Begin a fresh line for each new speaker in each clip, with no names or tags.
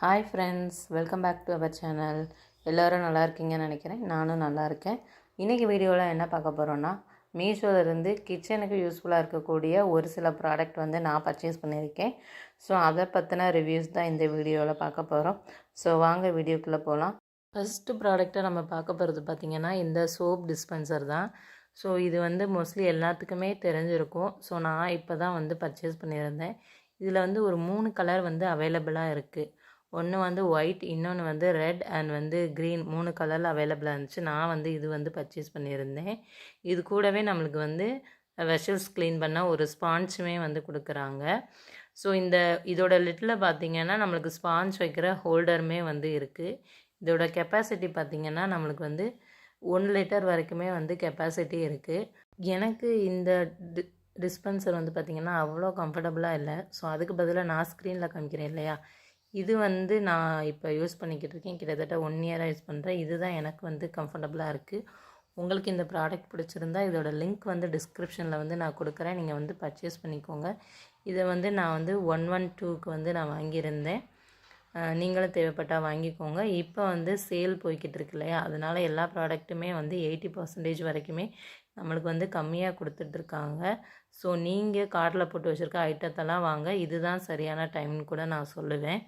Hi friends, welcome back to our channel. எல்லோரும் நல்லா இருக்கீங்கன்னு நினைக்கிறேன். நானும் நல்லா இருக்கேன். இன்றைக்கி வீடியோவில் என்ன பார்க்க போகிறோன்னா, மீஷோவிலேருந்து கிச்சனுக்கு யூஸ்ஃபுல்லாக இருக்கக்கூடிய ஒரு சில ப்ராடக்ட் வந்து நான் பர்ச்சேஸ் பண்ணியிருக்கேன். ஸோ அதை பற்றின ரிவ்யூஸ் தான் இந்த வீடியோவில் பார்க்க போகிறோம். ஸோ வாங்க வீடியோக்குள்ளே போகலாம். ஃபஸ்ட்டு ப்ராடக்ட்டை நம்ம பார்க்க போகிறது பார்த்திங்கன்னா இந்த சோப் டிஸ்பென்சர் தான். ஸோ இது வந்து மோஸ்ட்லி எல்லாத்துக்குமே தெரிஞ்சிருக்கும். ஸோ நான் இப்போ தான் வந்து பர்ச்சேஸ் பண்ணியிருந்தேன். இதில் வந்து ஒரு 3 கலர் வந்து அவைலபிளாக இருக்குது. ஒன்று வந்து ஒயிட், இன்னொன்று வந்து ரெட் அண்ட் வந்து க்ரீன், 3 கலரில் அவைலபிளாக இருந்துச்சு. நான் வந்து இது வந்து பர்ச்சேஸ் பண்ணியிருந்தேன். இது கூடவே நம்மளுக்கு வந்து வெஷல்ஸ் க்ளீன் பண்ண ஒரு ஸ்பாஞ்சுமே வந்து கொடுக்குறாங்க. ஸோ இதோட லிட்டில் பார்த்திங்கன்னா நம்மளுக்கு ஸ்பாஞ்ச் வைக்கிற ஹோல்டருமே வந்து இருக்குது. இதோட கெப்பாசிட்டி பார்த்திங்கன்னா நம்மளுக்கு வந்து 1 லிட்டர் வரைக்குமே வந்து கெப்பாசிட்டி இருக்குது. எனக்கு இந்த டிஸ்பென்சர் வந்து பார்த்திங்கன்னா அவ்வளோ கம்ஃபர்டபுளாக இல்லை. ஸோ அதுக்கு பதிலாக நான் ஸ்க்ரீனில் காமிக்கிறேன் இல்லையா, இது வந்து நான் இப்போ யூஸ் பண்ணிக்கிட்டு இருக்கேன். கிட்டத்தட்ட 1 இயராக யூஸ் பண்ணுறேன். இதுதான் எனக்கு வந்து கம்ஃபர்டபுளாக இருக்குது. உங்களுக்கு இந்த ப்ராடக்ட் பிடிச்சிருந்தா இதோட லிங்க் வந்து டிஸ்கிரிப்ஷனில் வந்து நான் கொடுக்குறேன். நீங்கள் வந்து பர்ச்சேஸ் பண்ணிக்கோங்க. இதை வந்து நான் வந்து 112க்கு வந்து நான் வாங்கியிருந்தேன். நீங்களும் தேவைப்பட்டால் வாங்கிக்கோங்க. இப்போ வந்து சேல் போய்கிட்டு இருக்கு இல்லையா, அதனால் எல்லா ப்ராடக்ட்டுமே வந்து 80% வரைக்குமே நம்மளுக்கு வந்து கம்மியாக கொடுத்துட்ருக்காங்க. ஸோ நீங்கள் கார்டில் போட்டு வச்சுருக்க ஐட்டத்தெல்லாம் வாங்க, இதுதான் சரியான டைம்னு கூட நான் சொல்லுவேன்.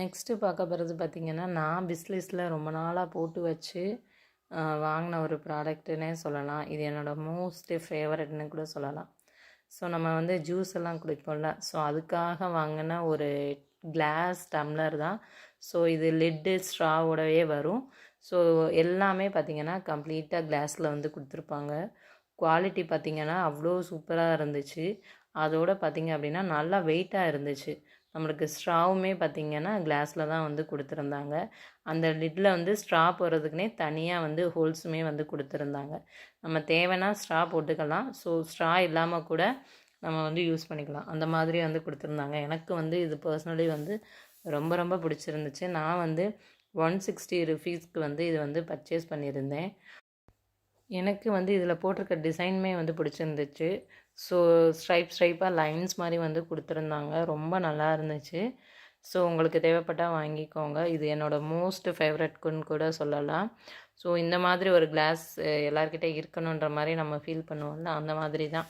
நெக்ஸ்ட்டு பார்க்க போகிறது பார்த்திங்கன்னா, நான் பிஸ்லிஸில் ரொம்ப நாளாக போட்டு வச்சு வாங்கின ஒரு ப்ராடக்ட்டுன்னே சொல்லலாம். இது என்னோடய மோஸ்ட் ஃபேவரட்னு கூட சொல்லலாம். ஸோ நம்ம வந்து ஜூஸ் எல்லாம் குடிப்போம்ல, ஸோ அதுக்காக வாங்கின ஒரு கிளாஸ் டம்ளர் தான். ஸோ இது லிட்டு ஸ்ட்ராவோடவே வரும். ஸோ எல்லாமே பார்த்திங்கன்னா கம்ப்ளீட்டாக கிளாஸில் வந்து கொடுத்துருப்பாங்க. குவாலிட்டி பார்த்திங்கன்னா அவ்வளோ சூப்பராக இருந்துச்சு. அதோடு பார்த்திங்க அப்படின்னா நல்லா வெயிட்டாக இருந்துச்சு. நம்மளுக்கு ஸ்ட்ராவுமே பார்த்திங்கன்னா கிளாஸில் தான் வந்து கொடுத்துருந்தாங்க. அந்த லிட்டில் வந்து ஸ்ட்ரா போடுறதுக்குனே தனியாக வந்து ஹோல்ஸுமே வந்து கொடுத்துருந்தாங்க. நம்ம தேவைன்னா ஸ்ட்ரா போட்டுக்கலாம். ஸோ ஸ்ட்ரா இல்லாமல் கூட நம்ம வந்து யூஸ் பண்ணிக்கலாம். அந்த மாதிரி வந்து கொடுத்துருந்தாங்க. எனக்கு வந்து இது பர்சனலி வந்து ரொம்ப ரொம்ப பிடிச்சிருந்துச்சு. நான் வந்து 160 ருபீஸ்க்கு வந்து இது வந்து பர்ச்சேஸ் பண்ணியிருந்தேன். எனக்கு வந்து இதில் போட்டிருக்க டிசைனுமே வந்து பிடிச்சிருந்துச்சு. ஸோ ஸ்ட்ரைப்பாக லைன்ஸ் மாதிரி வந்து கொடுத்துருந்தாங்க. ரொம்ப நல்லா இருந்துச்சு. ஸோ உங்களுக்கு தேவைப்பட்டால் வாங்கிக்கோங்க. இது என்னோடய மோஸ்ட் ஃபேவரட்க்குன்னு கூட சொல்லலாம். ஸோ இந்த மாதிரி ஒரு கிளாஸ் எல்லாருக்கிட்டே இருக்கணுன்ற மாதிரி நம்ம ஃபீல் பண்ணுவோம்ல, அந்த மாதிரி தான்.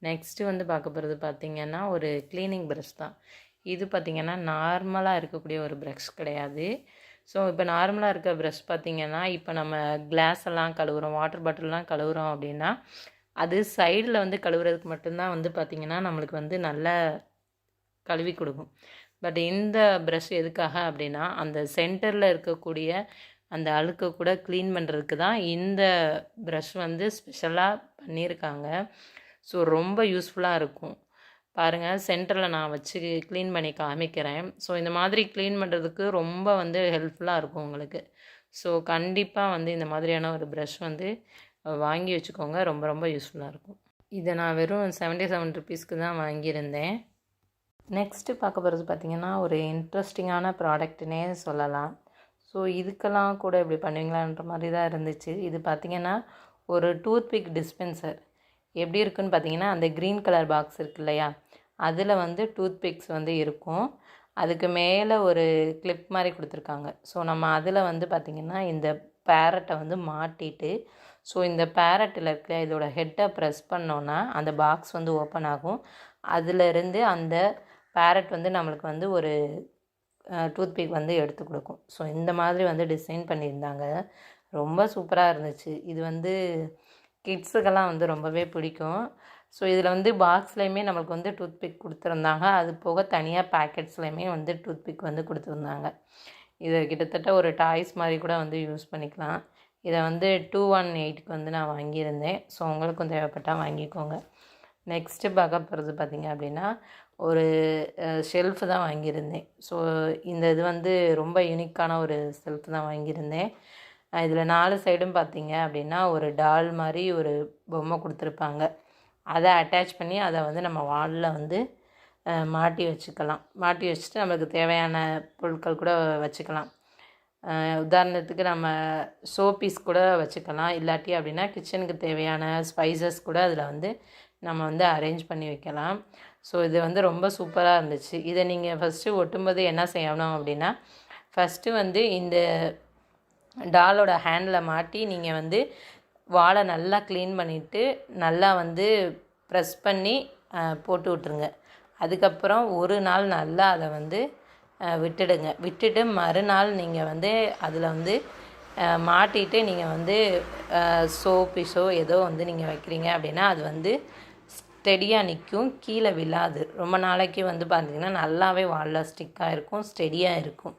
நெக்ஸ்ட்டு வந்து பார்க்க போகிறது பார்த்திங்கன்னா ஒரு க்ளீனிங் ப்ரஷ் தான். இது பார்த்திங்கன்னா நார்மலாக இருக்கக்கூடிய ஒரு ப்ரஷ் கிடையாது. ஸோ இப்போ நார்மலாக இருக்க ப்ரஷ் பார்த்திங்கன்னா, இப்போ நம்ம கிளாஸ் எல்லாம் கழுவுறோம், வாட்டர் பாட்டில்லாம் கழுவுறோம் அப்படின்னா, அது சைடில் வந்து கழுவுறதுக்கு மட்டும்தான் வந்து பார்த்திங்கன்னா நம்மளுக்கு வந்து நல்லா கழுவி கொடுக்கும். பட் இந்த ப்ரஷ் எதுக்காக அப்படின்னா, அந்த சென்டரில் இருக்கக்கூடிய அந்த அழுக்கை கூட க்ளீன் பண்ணுறதுக்கு தான் இந்த ப்ரஷ் வந்து ஸ்பெஷலாக பண்ணியிருக்காங்க. ஸோ ரொம்ப யூஸ்ஃபுல்லாக இருக்கும். பாருங்கள், சென்டரில் நான் வச்சு க்ளீன் பண்ணி காமிக்கிறேன். ஸோ இந்த மாதிரி க்ளீன் பண்ணுறதுக்கு ரொம்ப வந்து ஹெல்ப்ஃபுல்லாக இருக்கும் உங்களுக்கு. ஸோ கண்டிப்பாக வந்து இந்த மாதிரியான ஒரு ப்ரஷ் வந்து வாங்கி வச்சுக்கோங்க. ரொம்ப ரொம்ப யூஸ்ஃபுல்லாக இருக்கும். இதை நான் வெறும் 77 ருபீஸ்க்கு தான் வாங்கியிருந்தேன். நெக்ஸ்ட்டு பார்க்க போகிறது பார்த்திங்கன்னா ஒரு இன்ட்ரெஸ்டிங்கான ப்ராடக்ட்னே சொல்லலாம். ஸோ இதுக்கெல்லாம் கூட இப்படி பண்ணுவீங்களான்ற மாதிரி தான் இருந்துச்சு. இது பார்த்திங்கன்னா ஒரு டூத்பிக் டிஸ்பென்சர். எப்படி இருக்குன்னு பார்த்திங்கன்னா, அந்த க்ரீன் கலர் பாக்ஸ் இருக்கு இல்லையா, அதில் வந்து டூத்பிக்ஸ் வந்து இருக்கும். அதுக்கு மேலே ஒரு கிளிப் மாதிரி கொடுத்துருக்காங்க. ஸோ நம்ம அதில் வந்து பார்த்திங்கன்னா இந்த பேரட்டை வந்து மாட்டிட்டு, ஸோ இந்த பேரட்டில் இருக்கிற இதோட ஹெட்டை ப்ரெஸ் பண்ணோன்னா அந்த பாக்ஸ் வந்து ஓப்பன் ஆகும். அதிலிருந்து அந்த பேரட் வந்து நம்மளுக்கு வந்து ஒரு டூத்பிக் வந்து எடுத்து கொடுக்கும். ஸோ இந்த மாதிரி வந்து டிசைன் பண்ணியிருந்தாங்க. ரொம்ப சூப்பராக இருந்துச்சு. இது வந்து கிட்ஸுக்கெல்லாம் வந்து ரொம்பவே பிடிக்கும். ஸோ இதில் வந்து பாக்ஸ்லேயுமே நம்மளுக்கு வந்து டூத்பிக் கொடுத்துருந்தாங்க. அது போக தனியாக பேக்கெட்ஸ்லேயுமே வந்து டூத்பிக் வந்து கொடுத்துருந்தாங்க. இது கிட்டத்தட்ட ஒரு டாய்ஸ் மாதிரி கூட வந்து யூஸ் பண்ணிக்கலாம். இதை வந்து 218க்கு வந்து நான் வாங்கியிருந்தேன். ஸோ உங்களுக்கும் தேவைப்பட்டால் வாங்கிக்கோங்க. நெக்ஸ்ட்டு பார்க்க போகிறது பார்த்திங்க அப்படின்னா ஒரு ஷெல்ஃபு தான் வாங்கியிருந்தேன். ஸோ இது வந்து ரொம்ப யூனிக்கான ஒரு ஷெல்ஃப் தான் வாங்கியிருந்தேன். இதில் 4 சைடும் பார்த்திங்க அப்படின்னா ஒரு டால் மாதிரி ஒரு பொம்மை கொடுத்துருப்பாங்க. அதை அட்டாச் பண்ணி அதை வந்து நம்ம வாலில் வந்து மாட்டி வச்சுக்கலாம். மாட்டி வச்சுட்டு நம்மளுக்கு தேவையான பொருட்கள் கூட வச்சுக்கலாம். உதாரணத்துக்கு நம்ம சோப்பீஸ் கூட வச்சுக்கலாம். இல்லாட்டி அப்படின்னா கிச்சனுக்கு தேவையான ஸ்பைசஸ் கூட அதில் வந்து நம்ம வந்து அரேஞ்ச் பண்ணி வைக்கலாம். ஸோ இது வந்து ரொம்ப சூப்பராக இருந்துச்சு. இதை நீங்கள் ஃபஸ்ட்டு ஒட்டும்போது என்ன செய்யணும் அப்படின்னா, ஃபஸ்ட்டு வந்து இந்த டாலோட ஹேண்டில் மாட்டி நீங்கள் வந்து வாலை நல்லா க்ளீன் பண்ணிவிட்டு நல்லா வந்து ப்ரெஸ் பண்ணி போட்டு விட்ருங்க. அதுக்கப்புறம் ஒரு நாள் நல்லா அதை வந்து விட்டுடுங்க. விட்டுட்டு மறுநாள் நீங்கள் வந்து அதில் வந்து மாட்டிட்டு நீங்கள் வந்து சோப்பிஷோ ஏதோ வந்து நீங்கள் வைக்கிறீங்க அப்படின்னா அது வந்து ஸ்டெடியாக நிற்கும், கீழே விழாது. ரொம்ப நாளைக்கு வந்து பார்த்திங்கன்னா நல்லாவே வாலில் ஸ்டிக்காக இருக்கும், ஸ்டெடியாக இருக்கும்.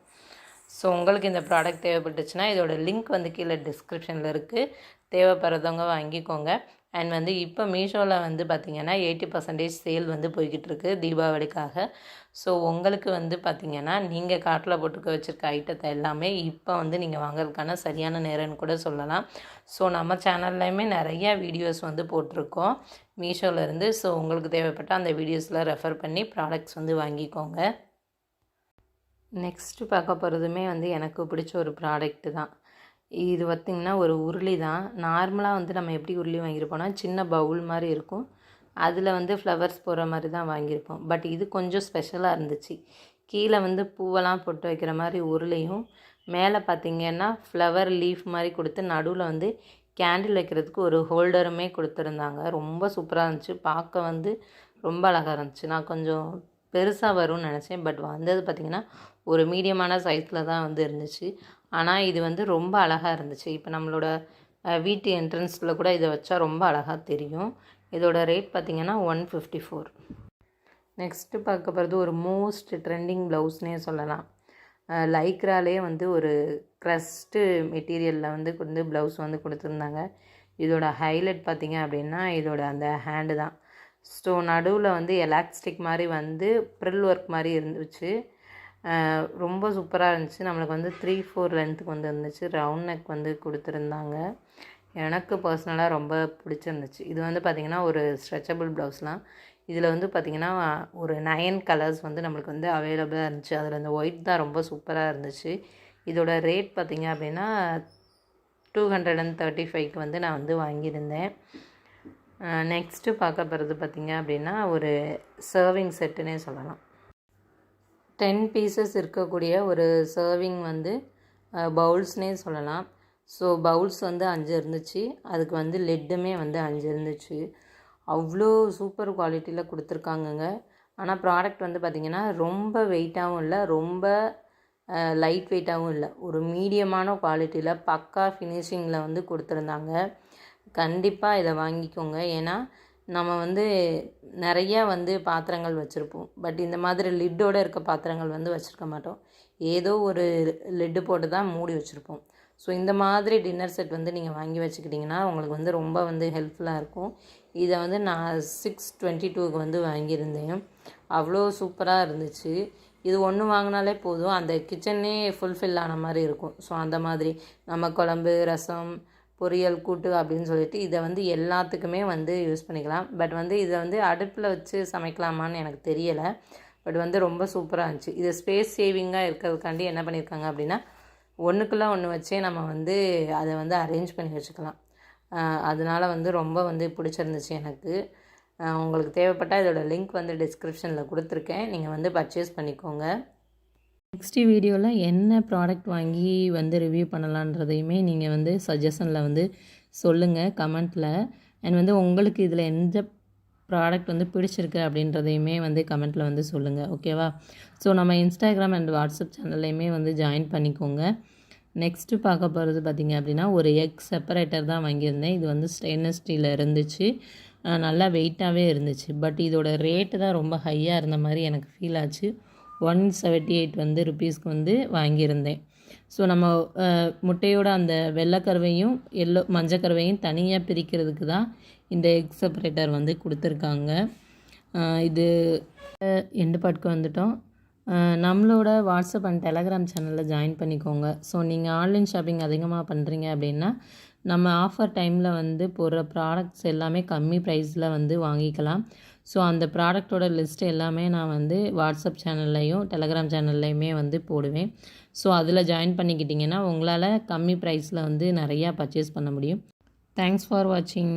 ஸோ உங்களுக்கு இந்த ப்ராடக்ட் தேவைப்பட்டுச்சுன்னா இதோட லிங்க் வந்து கீழே டிஸ்கிரிப்ஷனில் இருக்குது, தேவைப்படுறவங்க வாங்கிக்கோங்க. அண்ட் வந்து இப்போ மீஷோவில் வந்து பார்த்திங்கன்னா 80% சேல் வந்து போய்கிட்டு இருக்குது தீபாவளிக்காக. ஸோ உங்களுக்கு வந்து பார்த்திங்கன்னா நீங்கள் கார்ட்டில் போட்டுக்க வச்சுருக்க ஐட்டத்தை எல்லாமே இப்போ வந்து நீங்கள் வாங்குறதுக்கான சரியான நேரம்னு கூட சொல்லலாம். ஸோ நம்ம சேனல்லையுமே நிறையா வீடியோஸ் வந்து போட்டிருக்கோம் மீஷோவிலேருந்து. ஸோ உங்களுக்கு தேவைப்பட்ட அந்த வீடியோஸில் ரெஃபர் பண்ணி ப்ராடக்ட்ஸ் வந்து வாங்கிக்கோங்க. நெக்ஸ்ட்டு பார்க்க போகிறதுமே வந்து எனக்கு பிடிச்ச ஒரு ப்ராடக்ட்டு தான். இது பார்த்திங்கன்னா ஒரு உருளி தான். நார்மலாக வந்து நம்ம எப்படி உருளி வாங்கியிருப்போம்னா சின்ன பவுல் மாதிரி இருக்கும், அதில் வந்து ஃப்ளவர்ஸ் போகிற மாதிரி தான் வாங்கியிருப்போம். பட் இது கொஞ்சம் ஸ்பெஷலாக இருந்துச்சு. கீழே வந்து பூவெல்லாம் போட்டு வைக்கிற மாதிரி உருளையும், மேலே பார்த்திங்கன்னா ஃப்ளவர் லீஃப் மாதிரி கொடுத்து நடுவில் வந்து கேண்டில் வைக்கிறதுக்கு ஒரு ஹோல்டருமே கொடுத்துருந்தாங்க. ரொம்ப சூப்பராக இருந்துச்சு, பார்க்க வந்து ரொம்ப அழகாக இருந்துச்சு. நான் கொஞ்சம் பெருசாக வரும்னு நினச்சேன், பட் வந்தது பார்த்திங்கன்னா ஒரு மீடியமான சைஸில் தான் வந்து இருந்துச்சு. ஆனால் இது வந்து ரொம்ப அழகாக இருந்துச்சு. இப்போ நம்மளோட வீட்டு என்ட்ரன்ஸில் கூட இதை வச்சா ரொம்ப அழகாக தெரியும். இதோட ரேட் பார்த்திங்கன்னா 154. நெக்ஸ்ட்டு பார்க்க போகிறது ஒரு மோஸ்ட் ட்ரெண்டிங் ப்ளவுஸ்னே சொல்லலாம். லைக்ராலே வந்து ஒரு க்ரஸ்ட்டு மெட்டீரியலில் வந்து ப்ளவுஸ் வந்து கொடுத்துருந்தாங்க. இதோட ஹைலைட் பார்த்திங்க அப்படின்னா இதோட அந்த ஹேண்டு தான். ஸோ நடுவில் வந்து எலாஸ்டிக் மாதிரி வந்து ப்ரில் ஒர்க் மாதிரி இருந்துச்சு. ரொம்ப சூப்பராக இருந்துச்சு. நம்மளுக்கு வந்து 3/4 லென்த்துக்கு வந்து இருந்துச்சு. ரவுண்ட் நெக் வந்து கொடுத்துருந்தாங்க. எனக்கு பர்சனலாக ரொம்ப பிடிச்சிருந்துச்சு. இது வந்து பார்த்திங்கன்னா ஒரு ஸ்ட்ரெச்சபிள் ப்ளவுஸ்லாம். இதில் வந்து பார்த்திங்கன்னா ஒரு 9 கலர்ஸ் வந்து நம்மளுக்கு வந்து அவைலபிளாக இருந்துச்சு. அதில் இந்த ஒயிட் தான் ரொம்ப சூப்பராக இருந்துச்சு. இதோட ரேட் பார்த்திங்க அப்படின்னா 235க்கு வந்து நான் வந்து வாங்கியிருந்தேன். நெக்ஸ்ட்டு பார்க்க போகிறது பார்த்திங்க அப்படின்னா ஒரு சர்விங் செட்டுன்னே சொல்லலாம். 10 பீசஸ் இருக்கக்கூடிய ஒரு சர்விங் வந்து பவுல்ஸ்னே சொல்லலாம். ஸோ பவுல்ஸ் வந்து 5 இருந்துச்சு, அதுக்கு வந்து லெட்டுமே வந்து 5 இருந்துச்சு. அவ்வளோ சூப்பர் குவாலிட்டியில் கொடுத்துருக்காங்கங்க. ஆனால் ப்ராடக்ட் வந்து பார்த்திங்கன்னா ரொம்ப வெயிட்டாகவும் இல்லை, ரொம்ப லைட் வெயிட்டாகவும் இல்லை, ஒரு மீடியமான குவாலிட்டியில் பக்கா ஃபினிஷிங்கில் வந்து கொடுத்துருந்தாங்க. கண்டிப்பாக இதை வாங்கிக்கோங்க. ஏன்னா நம்ம வந்து நிறையா வந்து பாத்திரங்கள் வச்சுருப்போம், பட் இந்த மாதிரி லிட்டோடு இருக்க பாத்திரங்கள் வந்து வச்சுருக்க மாட்டோம். ஏதோ ஒரு லிட்டு போட்டு தான் மூடி வச்சுருப்போம். ஸோ இந்த மாதிரி டின்னர் செட் வந்து நீங்கள் வாங்கி வச்சுக்கிட்டிங்கன்னா உங்களுக்கு வந்து ரொம்ப வந்து ஹெல்ப்ஃபுல்லாக இருக்கும். இதை வந்து நான் 622க்கு வந்து வாங்கியிருந்தேன். அவ்வளோ சூப்பராக இருந்துச்சு. இது ஒன்று வாங்கினாலே போதும், அந்த கிச்சனே ஃபுல்ஃபில் ஆன மாதிரி இருக்கும். ஸோ அந்த மாதிரி நம்ம குழம்பு, ரசம், பொரியல், கூட்டு அப்படின்னு சொல்லிட்டு இதை வந்து எல்லாத்துக்குமே வந்து யூஸ் பண்ணிக்கலாம். பட் வந்து இதை வந்து அடுப்பில் வச்சு சமைக்கலாமான்னு எனக்கு தெரியலை. பட் வந்து ரொம்ப சூப்பராக இருந்துச்சு. இது ஸ்பேஸ் சேவிங்காக இருக்கிறதுக்காண்டி என்ன பண்ணியிருக்காங்க அப்படின்னா ஒன்றுக்குள்ளே ஒன்று வச்சே நம்ம வந்து அதை வந்து அரேஞ்ச் பண்ணி வச்சுக்கலாம். அதனால் வந்து ரொம்ப வந்து பிடிச்சிருந்துச்சு எனக்கு. உங்களுக்கு தேவைப்பட்டால் இதோட லிங்க் வந்து டிஸ்கிரிப்ஷனில் கொடுத்துருக்கேன், நீங்கள் வந்து பர்ச்சேஸ் பண்ணிக்கோங்க. நெக்ஸ்ட் வீடியோவில் என்ன ப்ராடக்ட் வாங்கி வந்து ரிவ்யூ பண்ணலான்றதையுமே நீங்கள் வந்து சஜஷனில் வந்து சொல்லுங்கள் கமெண்ட்டில். அண்ட் வந்து உங்களுக்கு இதில் எந்த ப்ராடக்ட் வந்து பிடிச்சிருக்கு அப்படின்றதையுமே வந்து கமெண்ட்டில் வந்து சொல்லுங்கள், ஓகேவா? ஸோ நம்ம இன்ஸ்டாகிராம் அண்ட் வாட்ஸ்அப் சேனல்லையுமே வந்து ஜாயின் பண்ணிக்கோங்க. நெக்ஸ்ட்டு பார்க்க போகிறது பார்த்திங்க அப்படின்னா ஒரு எக் செப்பரேட்டர் தான் வாங்கியிருந்தேன். இது வந்து ஸ்டெயின்லெஸ் ஸ்டீலில் இருந்துச்சு, நல்லா வெயிட்டாகவே இருந்துச்சு. பட் இதோட ரேட்டு தான் ரொம்ப ஹையாக இருந்த மாதிரி எனக்கு ஃபீல் ஆச்சு. 178 வந்து ருபீஸ்க்கு வந்து வாங்கியிருந்தேன். ஸோ நம்ம முட்டையோட அந்த வெள்ளைக்கருவையும் மஞ்சக்கருவையும் தனியாக பிரிக்கிறதுக்கு தான் இந்த எக் செப்பரேட்டர் வந்து கொடுத்துருக்காங்க. இது எண்டு பாட்டுக்கு வந்துட்டோம். நம்மளோட வாட்ஸ்அப் அண்ட் டெலகிராம் சேனலில் ஜாயின் பண்ணிக்கோங்க. ஸோ நீங்கள் ஆன்லைன் ஷாப்பிங் அதிகமாக பண்ணுறீங்க அப்படின்னா நம்ம ஆஃபர் டைமில் வந்து போடுற ப்ராடக்ட்ஸ் எல்லாமே கம்மி ப்ரைஸில் வந்து வாங்கிக்கலாம். ஸோ அந்த ப்ராடக்டோட லிஸ்ட் எல்லாமே நான் வந்து வாட்ஸ்அப் சேனல்லையும் டெலகிராம் சேனல்லையுமே வந்து போடுவேன். ஸோ அதில் ஜாயின் பண்ணிக்கிட்டிங்கன்னா உங்களால் கம்மி ப்ரைஸில் வந்து நிறையா பர்ச்சேஸ் பண்ண முடியும். தேங்க்ஸ் ஃபார் வாட்சிங்.